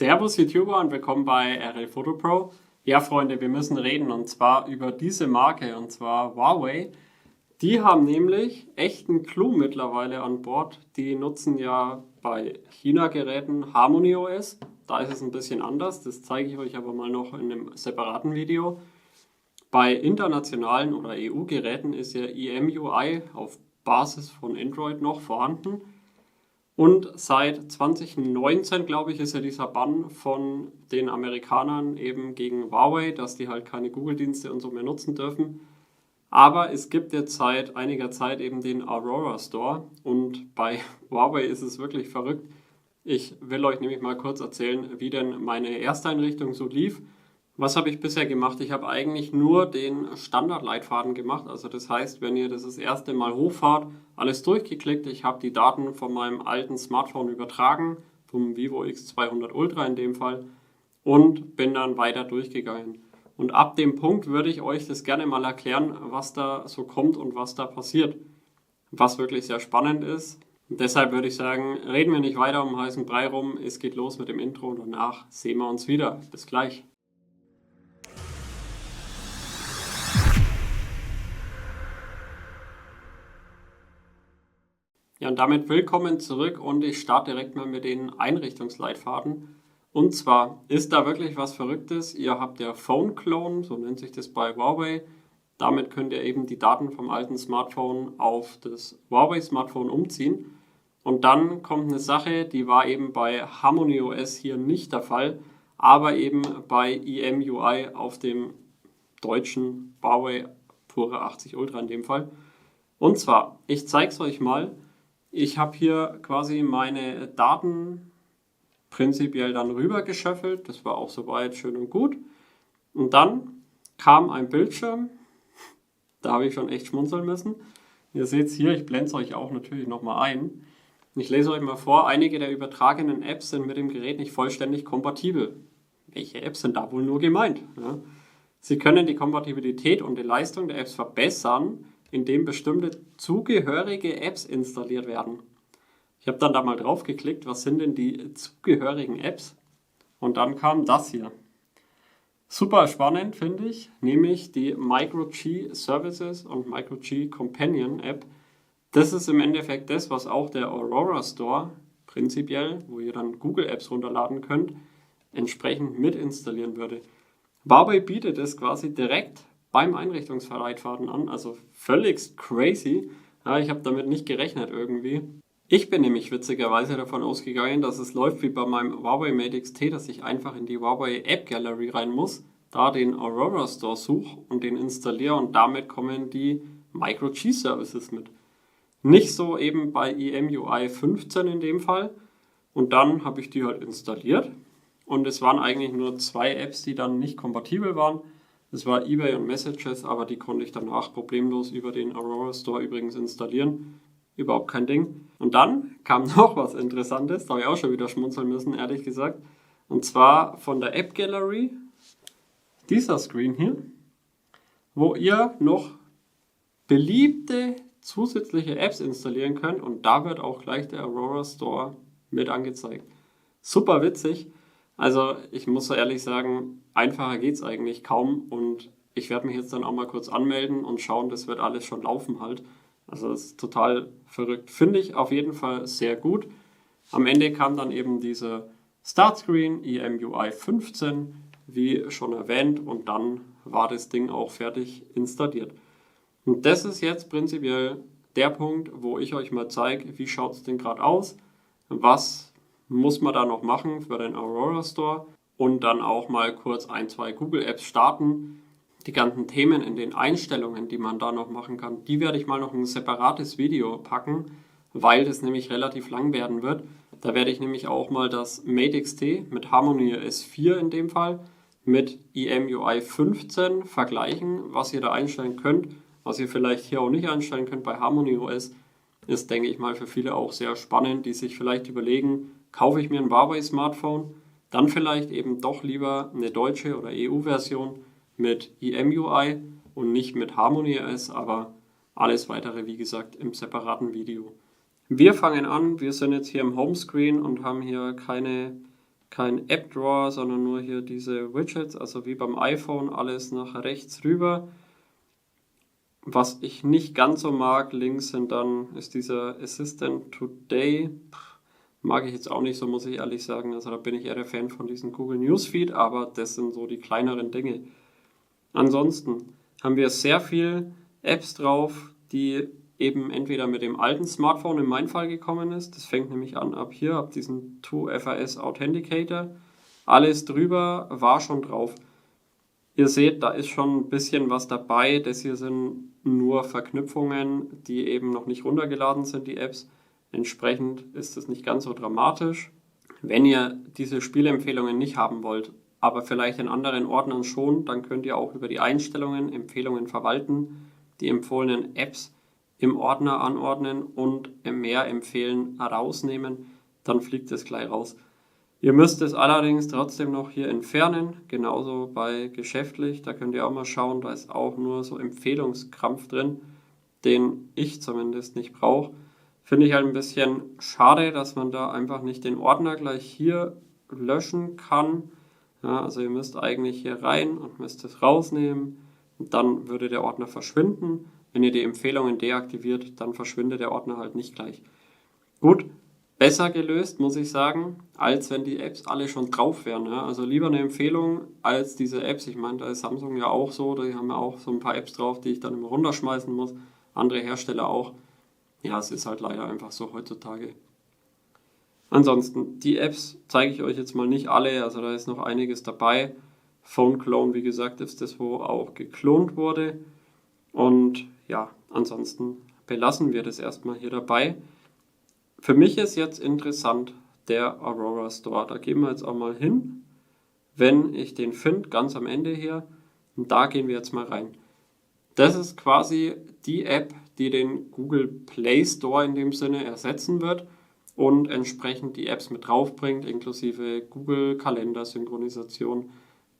Servus YouTuber und willkommen bei RL Photo Pro. Ja Freunde, wir müssen reden und zwar über diese Marke und zwar Huawei. Die haben nämlich echten Clou mittlerweile an Bord. Die nutzen ja bei China-Geräten Harmony OS. Da ist es ein bisschen anders, das zeige ich euch aber mal noch in einem separaten Video. Bei internationalen oder EU-Geräten ist ja EMUI auf Basis von Android noch vorhanden. Und seit 2019, glaube ich, ist ja dieser Bann von den Amerikanern eben gegen Huawei, dass die halt keine Google-Dienste und so mehr nutzen dürfen. Aber es gibt jetzt seit einiger Zeit eben den Aurora Store und bei Huawei ist es wirklich verrückt. Ich will euch nämlich mal kurz erzählen, wie denn meine Ersteinrichtung so lief. Was habe ich bisher gemacht? Ich habe eigentlich nur den Standardleitfaden gemacht. Also das heißt, wenn ihr das erste Mal hochfahrt, alles durchgeklickt. Ich habe die Daten von meinem alten Smartphone übertragen, vom Vivo X200 Ultra in dem Fall, und bin dann weiter durchgegangen. Und ab dem Punkt würde ich euch das gerne mal erklären, was da so kommt und was da passiert. Was wirklich sehr spannend ist. Und deshalb würde ich sagen, reden wir nicht weiter um heißen Brei rum. Es geht los mit dem Intro und danach sehen wir uns wieder. Bis gleich. Ja, und damit willkommen zurück und ich starte direkt mal mit den Einrichtungsleitfaden. Und zwar ist da wirklich was Verrücktes. Ihr habt ja Phone Clone, so nennt sich das bei Huawei. Damit könnt ihr eben die Daten vom alten Smartphone auf das Huawei-Smartphone umziehen. Und dann kommt eine Sache, die war eben bei Harmony OS hier nicht der Fall, aber eben bei EMUI auf dem deutschen Huawei Pure 80 Ultra in dem Fall. Und zwar, ich zeige es euch mal. Ich habe hier quasi meine Daten prinzipiell dann rüber geschöffelt. Das war auch soweit schön und gut. Und dann kam ein Bildschirm. Da habe ich schon echt schmunzeln müssen. Ihr seht es hier, ich blende es euch auch natürlich nochmal ein. Ich lese euch mal vor, einige der übertragenen Apps sind mit dem Gerät nicht vollständig kompatibel. Welche Apps sind da wohl nur gemeint? Ja. Sie können die Kompatibilität und die Leistung der Apps verbessern, indem bestimmte zugehörige Apps installiert werden. Ich habe dann da mal drauf geklickt, was sind denn die zugehörigen Apps? Und dann kam das hier. Super spannend, finde ich, nämlich die MicroG Services und MicroG Companion App. Das ist im Endeffekt das, was auch der Aurora Store prinzipiell, wo ihr dann Google Apps runterladen könnt, entsprechend mit installieren würde. Huawei bietet es quasi direkt beim Einrichtungsleitfaden an, also völlig crazy. Ja, ich habe damit nicht gerechnet irgendwie. Ich bin nämlich witzigerweise davon ausgegangen, dass es läuft wie bei meinem Huawei Mate XT, dass ich einfach in die Huawei App Gallery rein muss, da den Aurora Store suche und den installiere und damit kommen die MicroG Services mit. Nicht so eben bei EMUI 15 in dem Fall. Und dann habe ich die halt installiert und es waren eigentlich nur zwei Apps, die dann nicht kompatibel waren. Das war eBay und Messages, aber die konnte ich danach problemlos über den Aurora Store übrigens installieren. Überhaupt kein Ding. Und dann kam noch was Interessantes, da habe ich auch schon wieder schmunzeln müssen, ehrlich gesagt. Und zwar von der App Gallery, dieser Screen hier, wo ihr noch beliebte zusätzliche Apps installieren könnt und da wird auch gleich der Aurora Store mit angezeigt. Super witzig. Also ich muss so ehrlich sagen, einfacher geht es eigentlich kaum und ich werde mich jetzt dann auch mal kurz anmelden und schauen, das wird alles schon laufen halt. Also das ist total verrückt. Finde ich auf jeden Fall sehr gut. Am Ende kam dann eben dieser Startscreen EMUI 15, wie schon erwähnt, und dann war das Ding auch fertig installiert. Und das ist jetzt prinzipiell der Punkt, wo ich euch mal zeige, wie schaut es denn gerade aus, was muss man da noch machen für den Aurora Store und dann auch mal kurz ein, zwei Google Apps starten. Die ganzen Themen in den Einstellungen, die man da noch machen kann, die werde ich mal noch in ein separates Video packen, weil das nämlich relativ lang werden wird. Da werde ich nämlich auch mal das Mate XT mit Harmony OS 4 in dem Fall mit EMUI 15 vergleichen, was ihr da einstellen könnt. Was ihr vielleicht hier auch nicht einstellen könnt bei Harmony OS, ist, denke ich mal, für viele auch sehr spannend, die sich vielleicht überlegen, kaufe ich mir ein Huawei-Smartphone, dann vielleicht eben doch lieber eine deutsche oder EU-Version mit EMUI und nicht mit Harmony OS, aber alles weitere, wie gesagt, im separaten Video. Wir fangen an, wir sind jetzt hier im Homescreen und haben hier keine kein App Drawer, sondern nur hier diese Widgets, also wie beim iPhone, alles nach rechts rüber. Was ich nicht ganz so mag, links ist dieser Assistant Today. Mag ich jetzt auch nicht so, muss ich ehrlich sagen. Also da bin ich eher der Fan von diesem Google Newsfeed, aber das sind so die kleineren Dinge. Ansonsten haben wir sehr viel Apps drauf, die eben entweder mit dem alten Smartphone in meinem Fall gekommen ist. Das fängt nämlich an ab hier, ab diesem 2FAS Authenticator. Alles drüber war schon drauf. Ihr seht, da ist schon ein bisschen was dabei. Das hier sind nur Verknüpfungen, die eben noch nicht runtergeladen sind, die Apps. Entsprechend ist es nicht ganz so dramatisch. Wenn ihr diese Spielempfehlungen nicht haben wollt, aber vielleicht in anderen Ordnern schon, dann könnt ihr auch über die Einstellungen, Empfehlungen verwalten, die empfohlenen Apps im Ordner anordnen und mehr empfehlen rausnehmen, dann fliegt es gleich raus. Ihr müsst es allerdings trotzdem noch hier entfernen, genauso bei geschäftlich, da könnt ihr auch mal schauen, da ist auch nur so Empfehlungskrampf drin, den ich zumindest nicht brauche. Finde ich halt ein bisschen schade, dass man da einfach nicht den Ordner gleich hier löschen kann. Ja, also ihr müsst eigentlich hier rein und müsst es rausnehmen und dann würde der Ordner verschwinden. Wenn ihr die Empfehlungen deaktiviert, dann verschwindet der Ordner halt nicht gleich. Gut, besser gelöst, muss ich sagen, als wenn die Apps alle schon drauf wären. Ja? Also lieber eine Empfehlung als diese Apps. Ich meine, da ist Samsung ja auch so, die haben ja auch so ein paar Apps drauf, die ich dann immer runterschmeißen muss. Andere Hersteller auch. Ja, es ist halt leider einfach so heutzutage. Ansonsten, die Apps zeige ich euch jetzt mal nicht alle, also da ist noch einiges dabei. Phone Clone, wie gesagt, ist das, wo auch geklont wurde. Und ja, ansonsten belassen wir das erstmal hier dabei. Für mich ist jetzt interessant der Aurora Store. Da gehen wir jetzt auch mal hin, wenn ich den finde, ganz am Ende hier. Und da gehen wir jetzt mal rein. Das ist quasi die App, die den Google Play Store in dem Sinne ersetzen wird und entsprechend die Apps mit draufbringt, inklusive Google Kalender Synchronisation.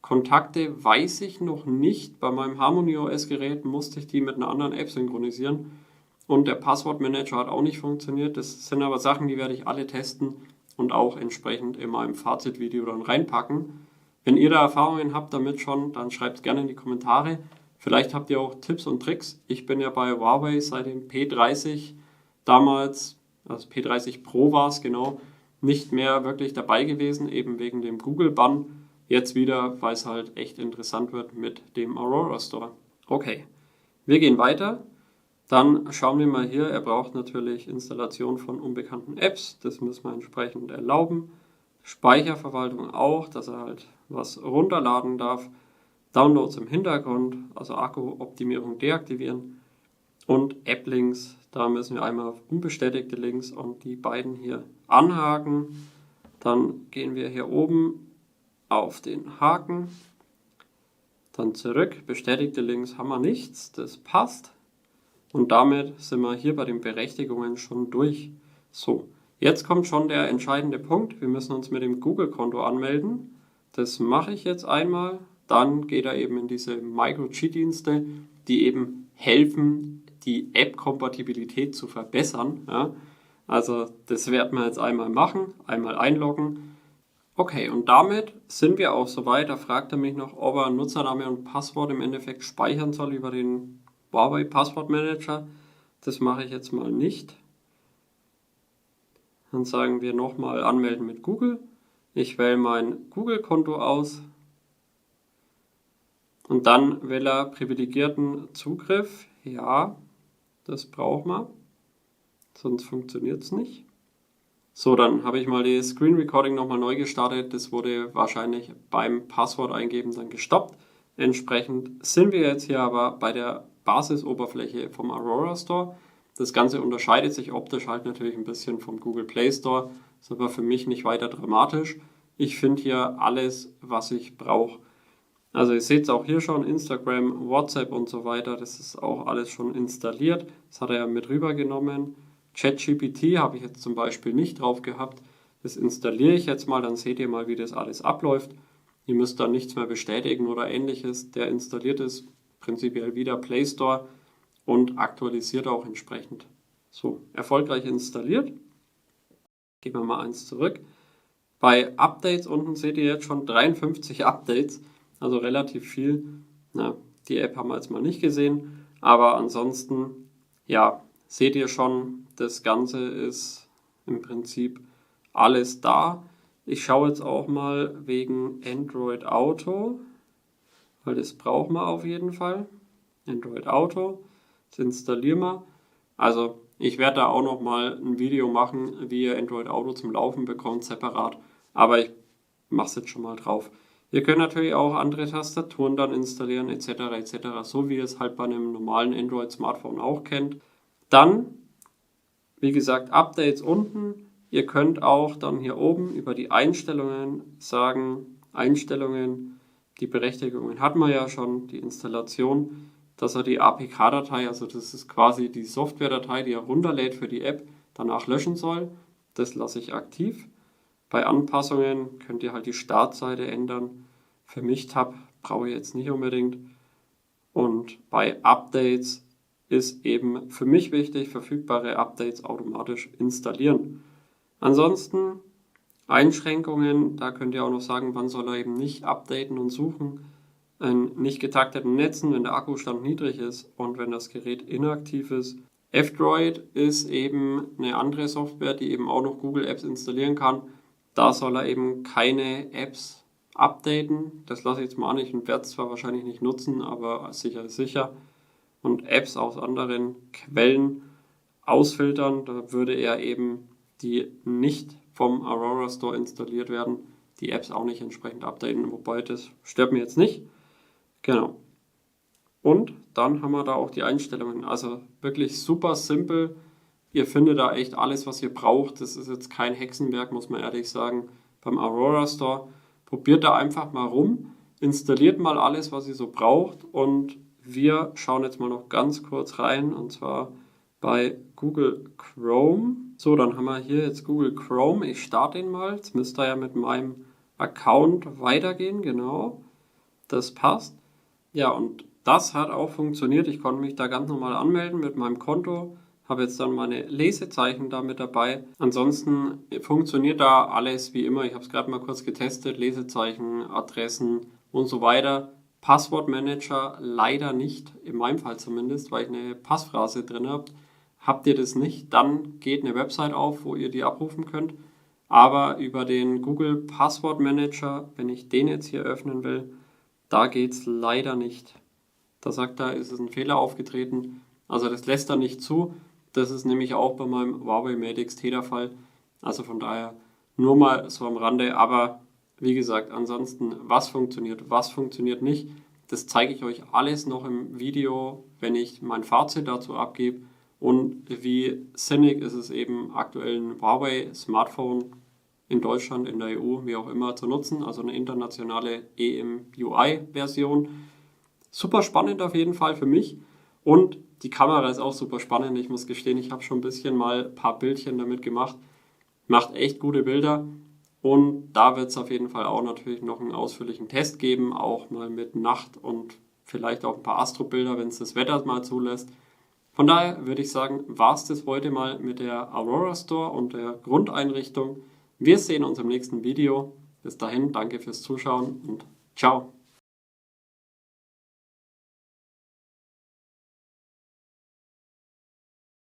Kontakte weiß ich noch nicht. Bei meinem Harmony OS Gerät musste ich die mit einer anderen App synchronisieren und der Passwortmanager hat auch nicht funktioniert. Das sind aber Sachen, die werde ich alle testen und auch entsprechend in meinem Fazitvideo dann reinpacken. Wenn ihr da Erfahrungen habt damit schon, dann schreibt es gerne in die Kommentare. Vielleicht habt ihr auch Tipps und Tricks. Ich bin ja bei Huawei seit dem P30 damals, also P30 Pro war es genau, nicht mehr wirklich dabei gewesen, eben wegen dem Google-Bann. Jetzt wieder, weil es halt echt interessant wird mit dem Aurora Store. Okay, wir gehen weiter. Dann schauen wir mal hier, er braucht natürlich Installation von unbekannten Apps. Das müssen wir entsprechend erlauben. Speicherverwaltung auch, dass er halt was runterladen darf. Downloads im Hintergrund, also Akkuoptimierung deaktivieren. Und App-Links, da müssen wir einmal auf unbestätigte Links und die beiden hier anhaken. Dann gehen wir hier oben auf den Haken, dann zurück, bestätigte Links haben wir nichts, das passt. Und damit sind wir hier bei den Berechtigungen schon durch. So, jetzt kommt schon der entscheidende Punkt. Wir müssen uns mit dem Google-Konto anmelden. Das mache ich jetzt einmal. Dann geht er eben in diese Micro-G-Dienste, die eben helfen, die App-Kompatibilität zu verbessern. Ja? Also das werden wir jetzt einmal machen, einmal einloggen. Okay, und damit sind wir auch soweit. Da fragt er mich noch, ob er Nutzername und Passwort im Endeffekt speichern soll über den Huawei Passwortmanager. Das mache ich jetzt mal nicht. Dann sagen wir nochmal anmelden mit Google. Ich wähle mein Google-Konto aus. Und dann will er privilegierten Zugriff. Ja, das braucht man. Sonst funktioniert es nicht. So, dann habe ich mal die Screen Recording nochmal neu gestartet. Das wurde wahrscheinlich beim Passwort eingeben dann gestoppt. Entsprechend sind wir jetzt hier aber bei der Basisoberfläche vom Aurora Store. Das Ganze unterscheidet sich optisch halt natürlich ein bisschen vom Google Play Store. Ist aber für mich nicht weiter dramatisch. Ich finde hier alles, was ich brauche. Also ihr seht es auch hier schon, Instagram, WhatsApp und so weiter, das ist auch alles schon installiert. Das hat er ja mit rübergenommen. ChatGPT habe ich jetzt zum Beispiel nicht drauf gehabt. Das installiere ich jetzt mal, dann seht ihr mal, wie das alles abläuft. Ihr müsst da nichts mehr bestätigen oder ähnliches. Der installiert ist prinzipiell wieder Play Store und aktualisiert auch entsprechend. So, erfolgreich installiert. Gehen wir mal eins zurück. Bei Updates unten seht ihr jetzt schon 53 Updates, also relativ viel. Na, die App haben wir jetzt mal nicht gesehen, aber ansonsten, ja, seht ihr schon, das Ganze ist im Prinzip alles da. Ich schaue jetzt auch mal wegen Android Auto, weil das brauchen wir auf jeden Fall. Android Auto, das installieren wir. Also ich werde da auch noch mal ein Video machen, wie ihr Android Auto zum Laufen bekommt, separat. Aber ich mache es jetzt schon mal drauf. Ihr könnt natürlich auch andere Tastaturen dann installieren etc. etc. So wie ihr es halt bei einem normalen Android-Smartphone auch kennt. Dann, wie gesagt, Updates unten. Ihr könnt auch dann hier oben über die Einstellungen sagen, Einstellungen, die Berechtigungen hatten wir ja schon, die Installation, dass er die APK-Datei, also das ist quasi die Software-Datei, die er runterlädt für die App, danach löschen soll. Das lasse ich aktiv. Bei Anpassungen könnt ihr halt die Startseite ändern. Für mich-Tab brauche ich jetzt nicht unbedingt. Und bei Updates ist eben für mich wichtig, verfügbare Updates automatisch installieren. Ansonsten Einschränkungen, da könnt ihr auch noch sagen, wann soll er eben nicht updaten und suchen. In nicht getakteten Netzen, wenn der Akkustand niedrig ist und wenn das Gerät inaktiv ist. F-Droid ist eben eine andere Software, die eben auch noch Google Apps installieren kann. Da soll er eben keine Apps updaten. Das lasse ich jetzt mal an. Ich werde es zwar wahrscheinlich nicht nutzen, aber sicher ist sicher. Und Apps aus anderen Quellen ausfiltern. Da würde er eben, die nicht vom Aurora Store installiert werden, die Apps auch nicht entsprechend updaten. Wobei das stört mir jetzt nicht. Genau. Und dann haben wir da auch die Einstellungen. Also wirklich super simpel. Ihr findet da echt alles, was ihr braucht. Das ist jetzt kein Hexenwerk, muss man ehrlich sagen, beim Aurora Store. Probiert da einfach mal rum, installiert mal alles, was ihr so braucht und wir schauen jetzt mal noch ganz kurz rein und zwar bei Google Chrome. So, dann haben wir hier jetzt Google Chrome. Ich starte ihn mal. Jetzt müsste er ja mit meinem Account weitergehen, genau. Das passt. Ja, und das hat auch funktioniert. Ich konnte mich da ganz normal anmelden mit meinem Konto. Habe jetzt dann meine Lesezeichen da mit dabei. Ansonsten funktioniert da alles wie immer. Ich habe es gerade mal kurz getestet. Lesezeichen, Adressen und so weiter. Passwortmanager leider nicht, in meinem Fall zumindest, weil ich eine Passphrase drin habe. Habt ihr das nicht, dann geht eine Website auf, wo ihr die abrufen könnt. Aber über den Google Passwortmanager, wenn ich den jetzt hier öffnen will, da geht es leider nicht. Da sagt er, ist es ein Fehler aufgetreten. Also das lässt er nicht zu. Das ist nämlich auch bei meinem Huawei Mate X-T der Fall. Also von daher nur mal so am Rande. Aber wie gesagt, ansonsten, was funktioniert nicht, das zeige ich euch alles noch im Video, wenn ich mein Fazit dazu abgebe. Und wie sinnig ist es eben aktuell ein Huawei Smartphone in Deutschland, in der EU, wie auch immer, zu nutzen. Also eine internationale EMUI-Version. Super spannend auf jeden Fall für mich. Und die Kamera ist auch super spannend. Ich muss gestehen, ich habe schon ein bisschen mal ein paar Bildchen damit gemacht. Macht echt gute Bilder. Und da wird es auf jeden Fall auch natürlich noch einen ausführlichen Test geben, auch mal mit Nacht und vielleicht auch ein paar Astrobilder, wenn es das Wetter mal zulässt. Von daher würde ich sagen, war es das heute mal mit der Aurora Store und der Grundeinrichtung. Wir sehen uns im nächsten Video. Bis dahin, danke fürs Zuschauen und ciao.